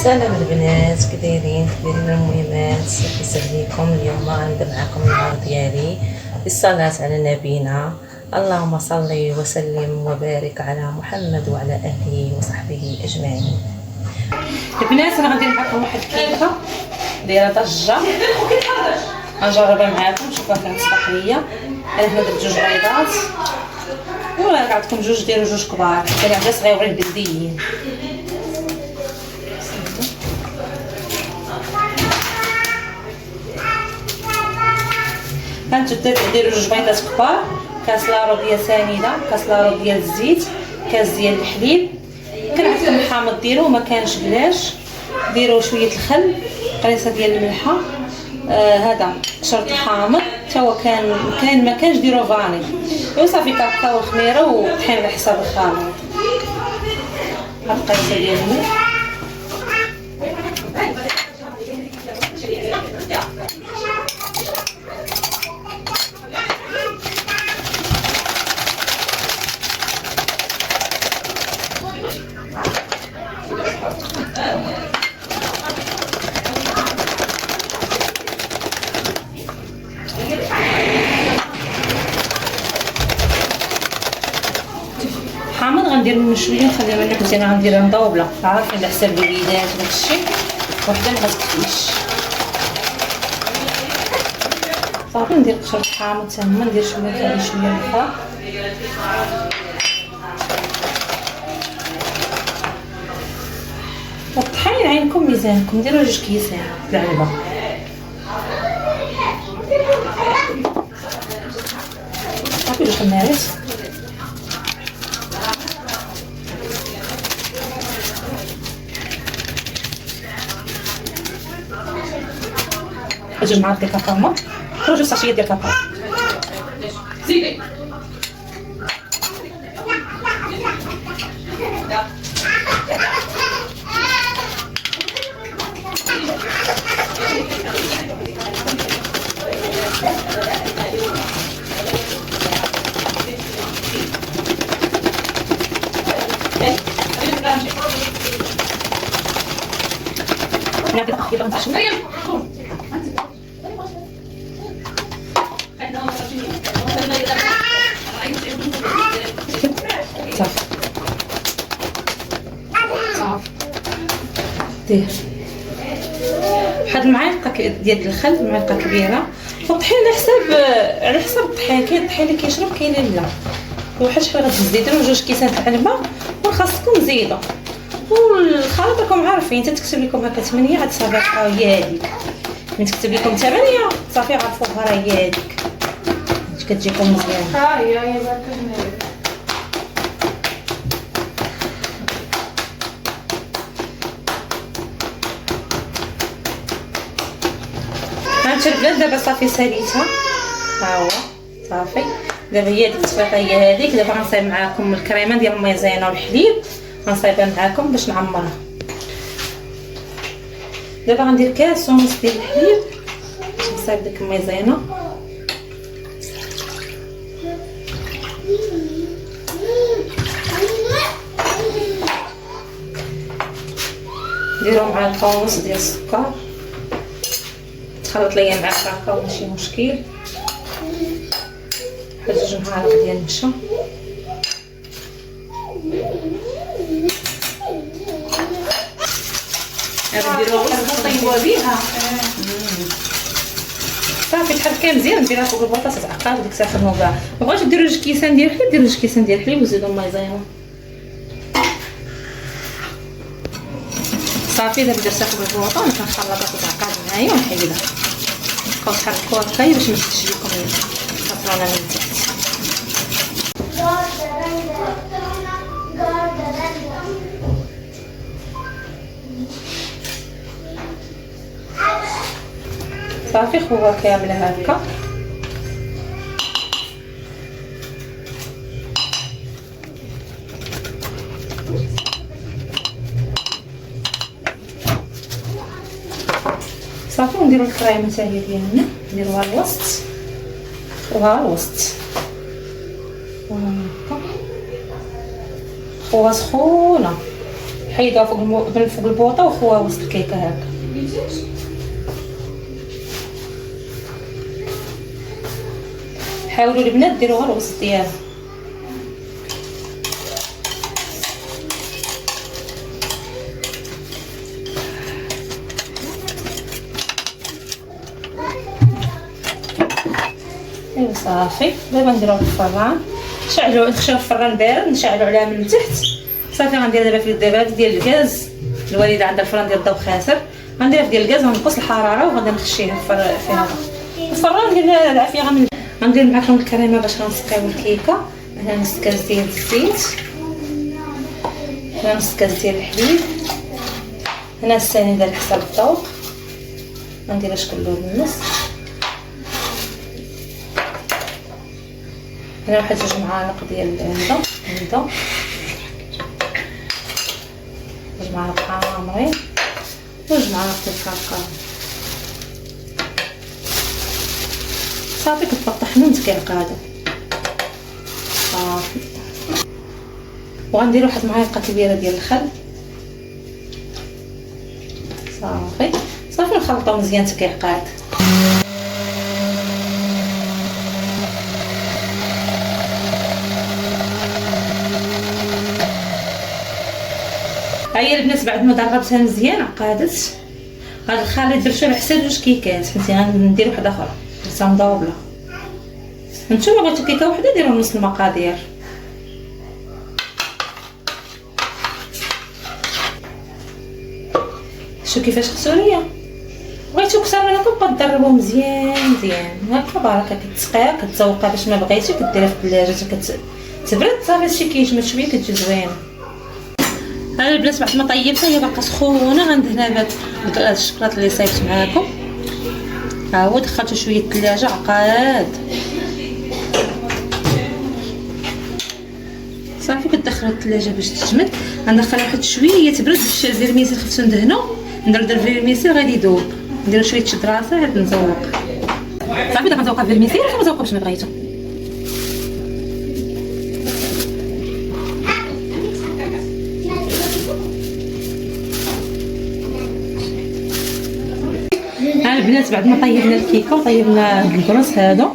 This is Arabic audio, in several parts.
سلام البنات، كدايرين المهمات؟ يسعد ليكم. اليوم غنبدا معكم النهار ديالي بالصلاة على نبينا. اللهم صل وسلم وبارك على محمد وعلى اهله وصحبه اجمعين. البنات انا غندير معكم واحد الكيكه دايره ضجه، غنجربها معكم نشوفها كانت صافيه ليا. انا هنا درت 2 بيضات، ولا عندكم جوج ديروا 2 كبار، اللي عندها صغيورين بلديين. ديروا 2 بيضات كبار، كاس لارو ديال سنيده، كاس لارو ديال الزيت، كاس ديال الحليب. كان عندكم الحامض ديروه، ما كانش بلاش ديروا شويه الخل، قريصه ديال الملحه. هذا شرط الحامض حتى هو كان ما كانش ديروا فاني وصافي. كاكاو وخميره وطحين على حساب الخليط. هاد القريصه ديال الملح، حامض غندير منه شويه، نخليها منه مزيان، غنديرها مضوبله عارفين على حساب الوليدات وداكشي، وحده ما غتكفيش. صافي ندير قشر الحامض تما، ندير شويه نخلي شويه الفا. الطحين عينكم ميزانكم، ديروا 2 كيسان د العلبه. صافي 2 خمارات. جوج معالق ديال الكاكاو، جوج ساشيات ديال الكاكاو. زيدي دير واحد المعلقه ديال الخل، معلقه كبيره. والطحين على حساب الطحين، كاين الطحين اللي كيشرب كاين اللي لا. وواحد شحال غتزيدوا؟ ديروا 2 كيسان د العلبه، وخاصكم تزيدوا. والخليط راكم عارفين، تكتب لكم هكا 8 عاد صافي راه هي هذيك. ملي تكتب لكم 8 صافي عرفوها راه هي هذيك، كتجيكم مزيان. ها هي باكا. هانت البنات دابا صافي ساليتها، ها هو صافي. دابا هي ديك التفاحه هي هذيك. دابا غنصايب معاكم الكريمه ديال الميزينه والحليب، غنصايبها معاكم باش نعمرها. دابا غندير كاس ونص ديال الحليب باش نصايب ديك الميزينه. نديرو معلقه ونص ديال السكر، تخلط ليا مع الكاكاو ماشي مشكل. واحد 2 معالق ديال النشا. نديروها طيبوا بها. صافي تحركيها مزيان، ديرها فوق البطاطا تعقد وديك الساعه خدموا بها. ما بغيتش ديروا 2 كيسان ديال الحليب، ديروا 2 كيسان ديال الحليب وزيدوا المايزينا. صافي دابا درتها فوق البطاطا وكنخلطها وتعقد معايا ونحيدها. بقاو تحركوها هكايا باش ما تجيش لكم الفطرونه من تحت. صافي خوها كامله هكا. صافي ونديرو الكريمه حتى هي ديالنا، نديروها الوسط وها الوسط وهكا. خوها سخونه حيدوها فوق البوطه وخوها وسط الكيكه هكا. حاولوا البنات ديروها الوسط ديالها. ايوا صافي. دابا نديروها في الفران، نخشيو الفران بارد، نشعلو عليها من التحت. صافي غندير دابا في الدبابه ديال الغاز. الوالده عندها الفران ديال الضو خاسر، غنديرها في ديال الغاز ونقص الحراره وغادي نخشيها في هذا الفران ديال العافيه. غندير معكم الكريمه باش غنسقيو الكيكه. هنا نص كاس ديال الزيت، هنا نص كاس ديال الحليب، هنا السنيده على حسب الذوق. غنديرها كله بالنص. هنا واحد 2 معالق ديال الهدى، 2 معالق حامرين، 2 معالق ديال الكركم. صافي كتطحنوا متكعكاده صافي. وغندير واحد معلقه كبيره ديال الخل. صافي نخلطو مزيان تكعكاد. هيا البنات بعد ما ضربتها مزيان عقادت. هاد الخليط درتو على حساب 2 كيكات، فهمتي. غندير وحده اخرى درتها مدوبله. نتوما بغيتو كيكه وحده ديروا نص المقادير. شو كيفاش خسوريه. بغيتو كثر من هكا بقى تضربوا مزيان هكا بركه. كتسقيها كتزوقها باش ما بغيتي كديرها في الثلاجه كتبرد صافي. هادشي كيجمد شويه كتجي زوينه. ها البنات بعد ما طيبتها هي باقا سخونه. غندهنها بهاد الشكلاط اللي صايبت معاكم. ها هو دخلته شويه الثلاجه عقاد. صافي كتدخلوا الثلاجه باش تجمد. غندخلها واحد شويه تبرد باش الفيرميسيل خفتو ندهنو. ندير الفيرميسيل غادي يذوب. نديرو شويه شدراسه عاد نزوق. صافي دابا نزوقها الفيرميسيل ولا نزوقها باش ما بغيتو. ها البنات بعد ما طيبنا الكيكه وطيبنا الكروس هادو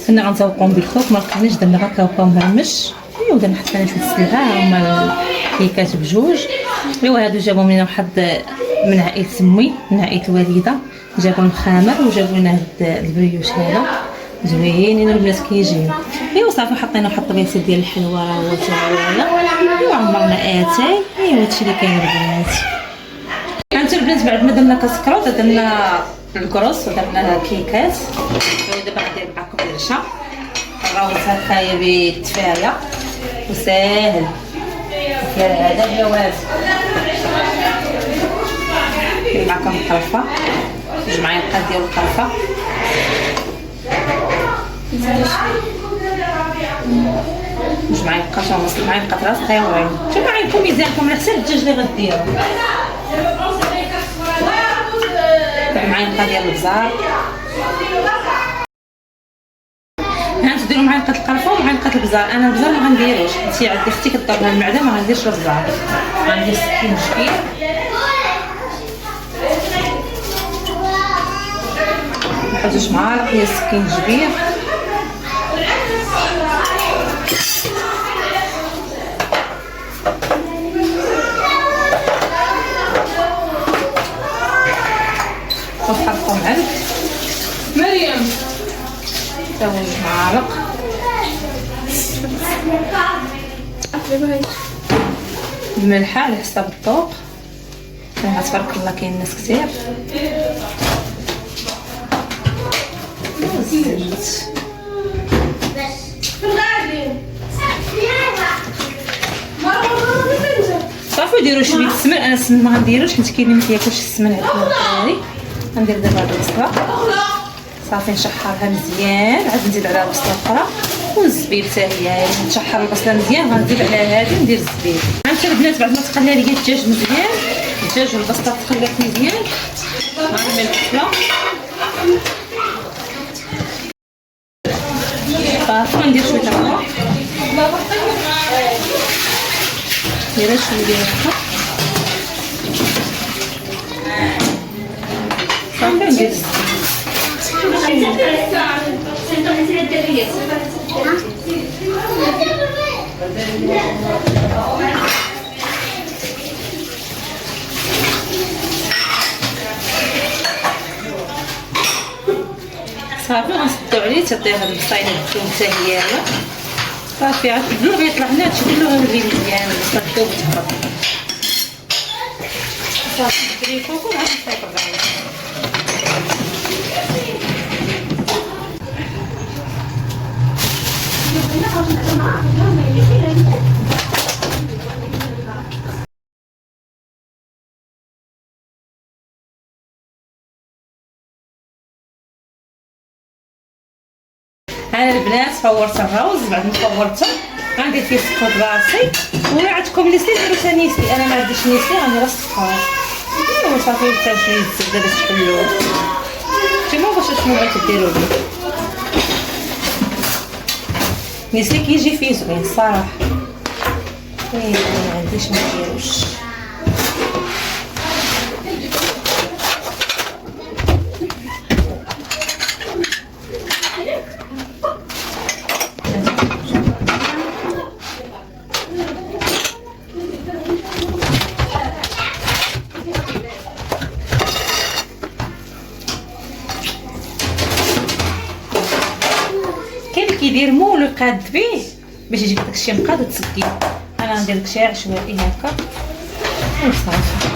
كنا غنزوقهم بالخوخ. ما لقيناش درنا غير كاوكاو مهرمش. ايوا درنا حطينا شويه السلعه. هما الكيكات بجوج. ايوا هادو جابوا لنا واحد من عائله سمي، من عائله الوالده. جابوا المخامر وجابوا لنا هاد البريوش هذا زوينين البنات كيجيو. ايوا صافي حطينا واحد الطبيسه ديال الحلوه راه هو تاعنا. ايوا عمرنا اتاي. ايوا هادشي اللي كاين البنات. هانتو البنات بعد ما درنا كسكروط درنا الكروس ودرنا كيكات. دابا غندير معكم العشاء. الراوز هكايا بالتفايه وساهل ديال هذا بلا والو. ندير معكم القرفه 2 معالق ديال القرفه. 2 معالق ونص معلقه راس صغيورين. نتوما عندكم ميزانكم على حساب الدجاج اللي غديروا. 1 معلقه ديال البزار. ها تديروا معلقه القرفه ومعلقه البزار. انا البزار ما غنديروش حيت عندي اختي كضربها المعده ما غنديرش البزار. غندير سكين كبير. واحد 2 معالق ديال السكين كبير. وحطوا معلق مريم تا 2 معالق. الملح على حساب الذوق. تبارك الله كاين ناس كثير. صافي ديروا شويه السمن. انا السمن ما غنديروش حيت كاين اللي ما كياكلش السمن عندنا الدراري. غندير دابا هاد البصله. صافي نشحرها مزيان. عاد نزيد عليها بصله اخرى والزبيب حتى هي. نشحر البصله مزيان غنزيد عليها هادي ندير الزبيب. هانتوما البنات بعد ما تقلى ليا الدجاج مزيان، الدجاج والبصله تقلات مزيان، غنرمي البصله. صافي غندير شويه الملح. ندير شويه ديال الخل. صافي ندير صافي غنسدو عليه تعطيه هاد البصيله الثوم حتى هي يلا صافي عاد كله غيطلع لنا هادشي كله غنولي مزيان البصل الثوم تهبط صافي الفريكو وعاد نسيطر عليه. انا البنات فورت الروز بعد ما فورته غندير فيه السكر براسي ولا عندكم نيسلي ديروا حتى نيسلي انا ما عنديش نيسلي غندير السكر ايوا صافي حتى شويه الزبده باش تحلوه نتوما واش شنو بغيتو ديروا ليه نيسلي كيجي فيه زوين الصراحه ما عنديش ما نديروش كيدير مول ويقاد به باش يجيك داكشي مقاد وتسكيه انا ندير داكشي عشوائي هكا وصافي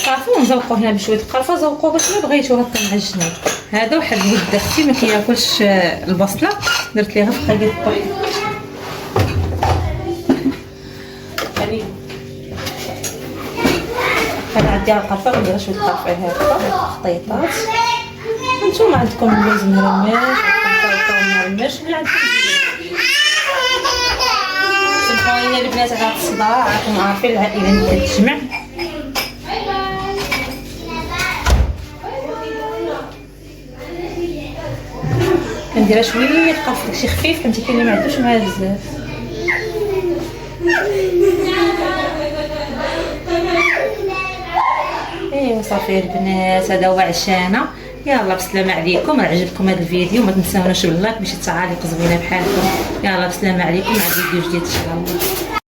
صافي ونزوقو هنا بشويه القرفه زوقوه باش ما بغيتو هكا معجنين هذا واحد الولد اختي ما كياكلش البصله درت ليها في قليل الطحين انا عندي القرفه غندير شويه القرفه هكا خطيطات نتوما عندكم اللوز مهرمش عندكم مهرمش اللي عندكم سمحوا لي البنات على الصداع راكم عارفين العائله اللي كتجمع كنديرها شويه القرفه داكشي خفيف فهمتي كاين اللي ما عندوش معاه بزاف ايوا صافي البنات هذا هو عشانا يلا بسلامه عليكم عجبكم هذا الفيديو ما تنساوناش باللايك باش تعاليق زوينه بحالكم يلا بسلامه عليكم مع فيديو جديد ان شاء الله.